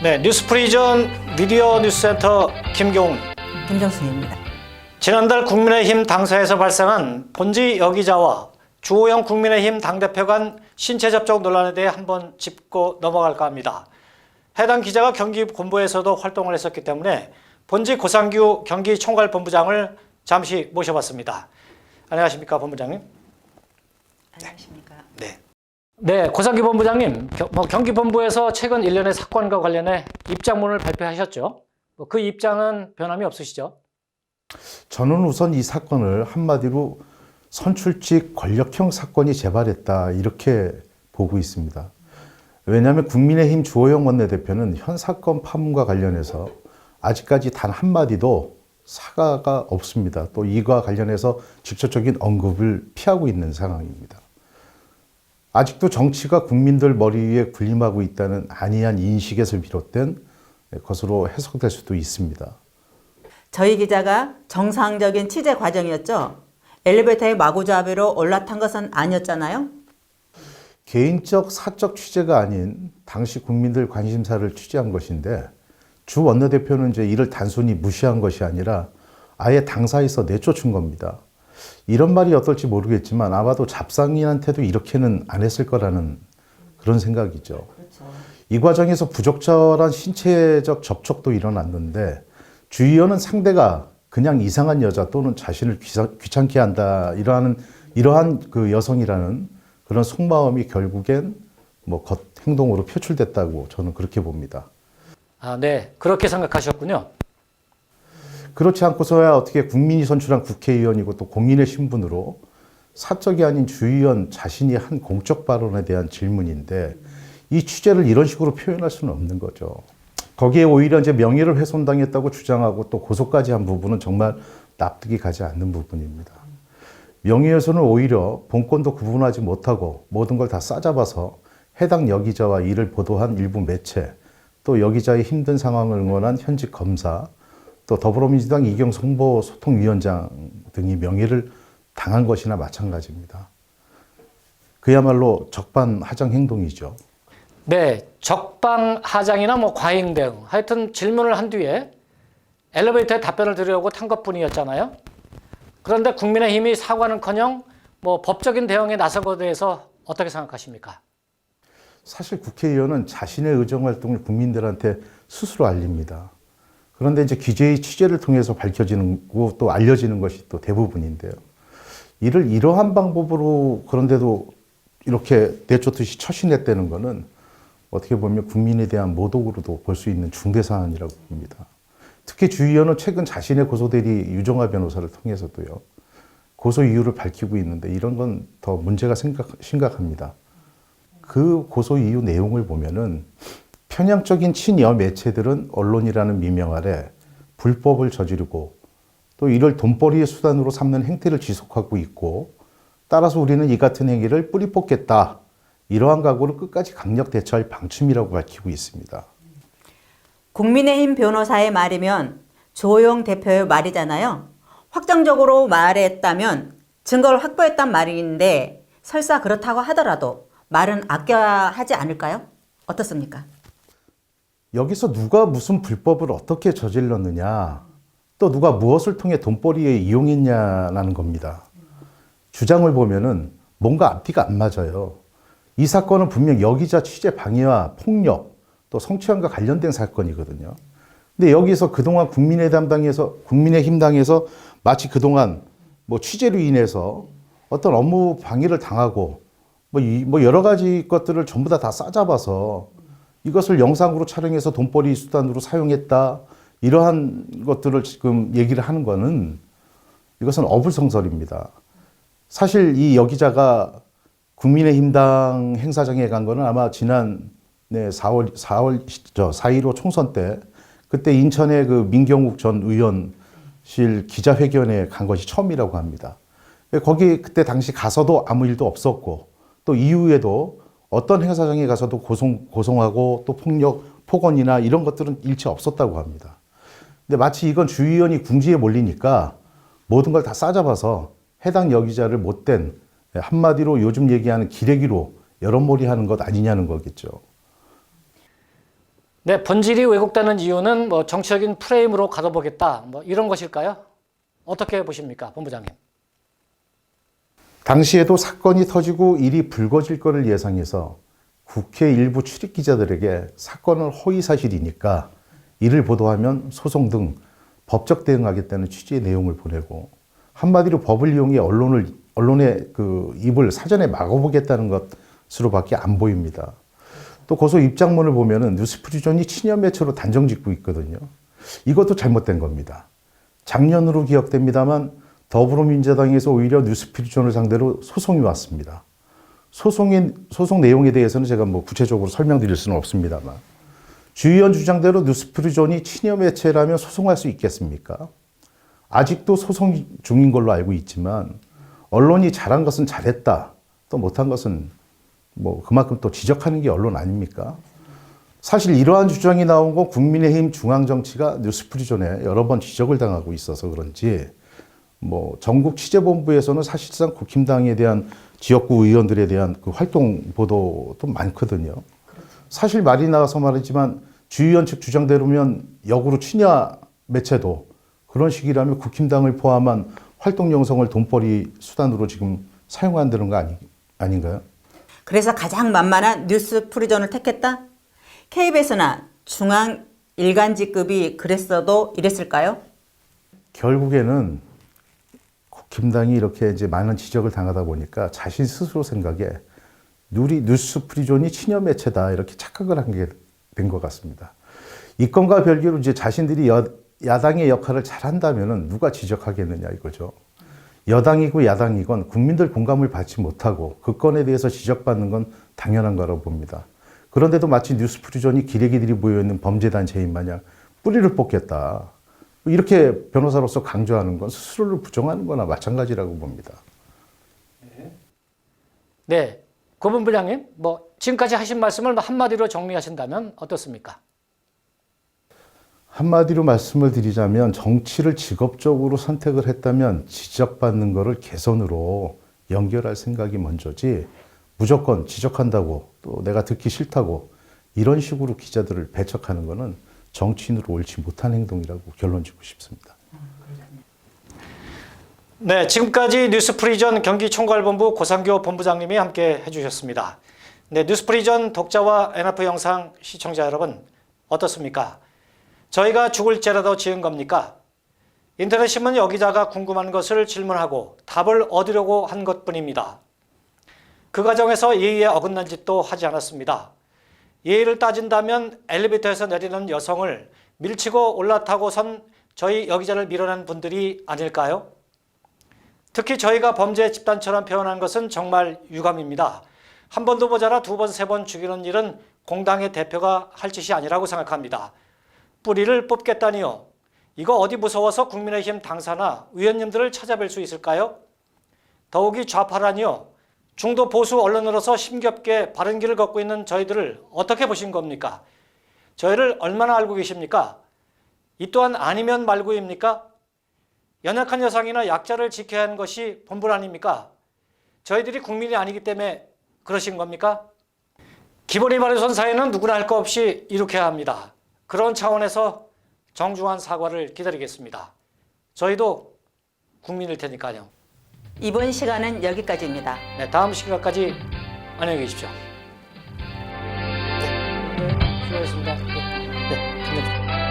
네, 뉴스프리전 미디어 뉴스센터 김경훈, 김정순입니다. 지난달 국민의힘 당사에서 발생한 본지 여기자와 주호영 국민의힘 당대표 간 신체 접촉 논란에 대해 한번 짚고 넘어갈까 합니다. 해당 기자가 경기 본부에서도 활동을 했었기 때문에 본지 고상규 경기총괄본부장을 잠시 모셔봤습니다. 안녕하십니까, 본부장님? 안녕하십니까. 네, 고상규 본부장님, 경기본부에서 최근 일련의 사건과 관련해 입장문을 발표하셨죠? 그 입장은 변함이 없으시죠? 저는 우선 이 사건을 한마디로 선출직 권력형 사건이 재발했다 이렇게 보고 있습니다. 왜냐하면 국민의힘 주호영 원내대표는 현 사건 파문과 관련해서 아직까지 단 한마디도 사과가 없습니다. 또 이와 관련해서 직접적인 언급을 피하고 있는 상황입니다. 아직도 정치가 국민들 머리 위에 군림하고 있다는 안이한 인식에서 비롯된 것으로 해석될 수도 있습니다. 저희 기자가 정상적인 취재 과정이었죠. 엘리베이터에 마구잡이로 올라탄 것은 아니었잖아요. 개인적 사적 취재가 아닌 당시 국민들 관심사를 취재한 것인데 주 원내대표는 이제 이를 단순히 무시한 것이 아니라 아예 당사에서 내쫓은 겁니다. 이런 말이 어떨지 모르겠지만 아마도 잡상인한테도 이렇게는 안 했을 거라는 그런 생각이죠. 그렇죠. 이 과정에서 부적절한 신체적 접촉도 일어났는데 주 의원은 상대가 그냥 이상한 여자 또는 자신을 귀찮게 한다 이러한 그 여성이라는 그런 속마음이 결국엔 겉 행동으로 표출됐다고 저는 그렇게 봅니다. 아, 네, 그렇게 생각하셨군요. 그렇지 않고서야 어떻게 국민이 선출한 국회의원이고 또 공인의 신분으로 사적이 아닌 주 의원 자신이 한 공적 발언에 대한 질문인데 이 취재를 이런 식으로 표현할 수는 없는 거죠. 거기에 오히려 이제 명예를 훼손당했다고 주장하고 또 고소까지 한 부분은 정말 납득이 가지 않는 부분입니다. 명예훼손은 오히려 본권도 구분하지 못하고 모든 걸 다 싸잡아서 해당 여기자와 이를 보도한 일부 매체, 또 여기자의 힘든 상황을 응원한 현직 검사, 또 더불어민주당 이경수 홍보소통위원장 등이 명예를 당한 것이나 마찬가지입니다. 그야말로 적반하장 행동이죠. 네, 적방하장이나 과잉 대응, 하여튼 질문을 한 뒤에 엘리베이터에 답변을 드리려고 탄 것뿐이었잖아요. 그런데 국민의힘이 사과는커녕 법적인 대응에 나선 것에 대해서 어떻게 생각하십니까? 사실 국회의원은 자신의 의정활동을 국민들한테 스스로 알립니다. 그런데 이제 기재의 취재를 통해서 밝혀지는 거 또 알려지는 것이 또 대부분인데요. 이를 이러한 방법으로 그런데도 이렇게 내쫓듯이 처신했다는 것은 어떻게 보면 국민에 대한 모독으로도 볼 수 있는 중대 사안이라고 봅니다. 특히 주 의원은 최근 자신의 고소대리 유정화 변호사를 통해서도요. 고소 이유를 밝히고 있는데 이런 건 더 문제가 심각합니다. 그 고소 이유 내용을 보면은 편향적인 친여 매체들은 언론이라는 미명 아래 불법을 저지르고 또 이를 돈벌이의 수단으로 삼는 행태를 지속하고 있고 따라서 우리는 이 같은 행위를 뿌리 뽑겠다. 이러한 각오를 끝까지 강력 대처할 방침이라고 밝히고 있습니다. 국민의힘 변호사의 말이면 주호영 대표의 말이잖아요. 확정적으로 말했다면 증거를 확보했단 말인데 설사 그렇다고 하더라도 말은 아껴야 하지 않을까요? 어떻습니까? 여기서 누가 무슨 불법을 어떻게 저질렀느냐, 또 누가 무엇을 통해 돈벌이에 이용했냐라는 겁니다. 주장을 보면은 뭔가 앞뒤가 안 맞아요. 이 사건은 분명 여기자 취재 방해와 폭력, 또 성추행과 관련된 사건이거든요. 근데 여기서 그동안 국민의힘 당에서 마치 그동안 취재로 인해서 어떤 업무 방해를 당하고 여러 가지 것들을 전부 다 싸잡아서 이것을 영상으로 촬영해서 돈벌이 수단으로 사용했다. 이러한 것들을 지금 얘기를 하는 거는 이것은 어불성설입니다. 사실 이 여기자가 국민의힘당 행사장에 간 거는 아마 지난 4.15 총선 때 그때 인천의 그 민경욱 전 의원실 기자회견에 간 것이 처음이라고 합니다. 거기 그때 당시 가서도 아무 일도 없었고 또 이후에도 어떤 행사장에 가서도 고송하고 또 폭언이나 이런 것들은 일체 없었다고 합니다. 근데 마치 이건 주 의원이 궁지에 몰리니까 모든 걸 다 싸잡아서 해당 여기자를 못된 한마디로 요즘 얘기하는 기레기로 여론몰이 하는 것 아니냐는 거겠죠. 네, 본질이 왜곡되는 이유는 뭐 정치적인 프레임으로 가둬보겠다, 뭐 이런 것일까요? 어떻게 보십니까, 본부장님? 당시에도 사건이 터지고 일이 불거질 것을 예상해서 국회 일부 출입 기자들에게 사건은 허위 사실이니까 이를 보도하면 소송 등 법적 대응하겠다는 취지의 내용을 보내고, 한마디로 법을 이용해 언론의 그 입을 사전에 막아보겠다는 것으로밖에 안 보입니다. 또 고소 입장문을 보면은 뉴스프리존이 친여 매체로 단정 짓고 있거든요. 이것도 잘못된 겁니다. 작년으로 기억됩니다만 더불어민주당에서 오히려 뉴스프리존을 상대로 소송이 왔습니다. 소송 내용에 대해서는 제가 뭐 구체적으로 설명드릴 수는 없습니다만, 주 의원 주장대로 뉴스프리존이 친여 매체라면 소송할 수 있겠습니까? 아직도 소송 중인 걸로 알고 있지만, 언론이 잘한 것은 잘했다, 또 못한 것은 뭐 그만큼 또 지적하는 게 언론 아닙니까? 사실 이러한 주장이 나온 건 국민의힘 중앙정치가 뉴스프리존에 여러 번 지적을 당하고 있어서 그런지, 뭐 전국 취재본부에서는 사실상 국힘당에 대한 지역구 의원들에 대한 그 활동 보도도 많거든요. 사실 말이 나와서 말이지만 주 의원 측 주장대로면 역으로 친여 매체도 그런 식이라면 국힘당을 포함한 활동 영성을 돈벌이 수단으로 지금 사용한다는 거 아닌가요? 그래서 가장 만만한 뉴스프리존을 택했다? KBS나 중앙 일간지급이 그랬어도 이랬을까요? 결국에는 국힘당이 이렇게 이제 많은 지적을 당하다 보니까 자신 스스로 생각에 뉴스프리존이 친여 매체다 이렇게 착각을 한 게 된 것 같습니다. 이 건과 별개로 이제 자신들이 야당의 역할을 잘한다면은 누가 지적하겠느냐 이거죠. 여당이고 야당이건 국민들 공감을 받지 못하고 그 건에 대해서 지적받는 건 당연한 거라고 봅니다. 그런데도 마치 뉴스프리존이 기레기들이 모여있는 범죄단체인 마냥 뿌리를 뽑겠다, 이렇게 변호사로서 강조하는 건 스스로를 부정하는 거나 마찬가지라고 봅니다. 네, 고 본부장님, 뭐 지금까지 하신 말씀을 한마디로 정리하신다면 어떻습니까? 한마디로 말씀을 드리자면, 정치를 직업적으로 선택을 했다면 지적받는 거를 개선으로 연결할 생각이 먼저지, 무조건 지적한다고 또 내가 듣기 싫다고 이런 식으로 기자들을 배척하는 거는 정치인으로 옳지 못한 행동이라고 결론 짓고 싶습니다. 네, 지금까지 뉴스프리존 경기총괄본부 고상교 본부장님이 함께 해주셨습니다. 네, 뉴스프리존 독자와 NF 영상 시청자 여러분, 어떻습니까? 저희가 죽을 죄라도 지은 겁니까? 인터넷 신문 여기자가 궁금한 것을 질문하고 답을 얻으려고 한 것뿐입니다. 그 과정에서 예의에 어긋난 짓도 하지 않았습니다. 예의를 따진다면 엘리베이터에서 내리는 여성을 밀치고 올라타고선 저희 여기자를 밀어낸 분들이 아닐까요? 특히 저희가 범죄 집단처럼 표현한 것은 정말 유감입니다. 한 번도 모자라 두 번, 세 번 죽이는 일은 공당의 대표가 할 짓이 아니라고 생각합니다. 뿌리를 뽑겠다니요. 이거 어디 무서워서 국민의힘 당사나 의원님들을 찾아뵐 수 있을까요? 더욱이 좌파라니요. 중도 보수 언론으로서 힘겹게 바른 길을 걷고 있는 저희들을 어떻게 보신 겁니까? 저희를 얼마나 알고 계십니까? 이 또한 아니면 말고입니까? 연약한 여성이나 약자를 지켜야 하는 것이 본분 아닙니까? 저희들이 국민이 아니기 때문에 그러신 겁니까? 기본이 바르선 사회는 누구나 할 거 없이 이룩해야 합니다. 그런 차원에서 정중한 사과를 기다리겠습니다. 저희도 국민일 테니까요. 이번 시간은 여기까지입니다. 네, 다음 시간까지 안녕히 계십시오. 네, 수고하셨습니다. 네, 네,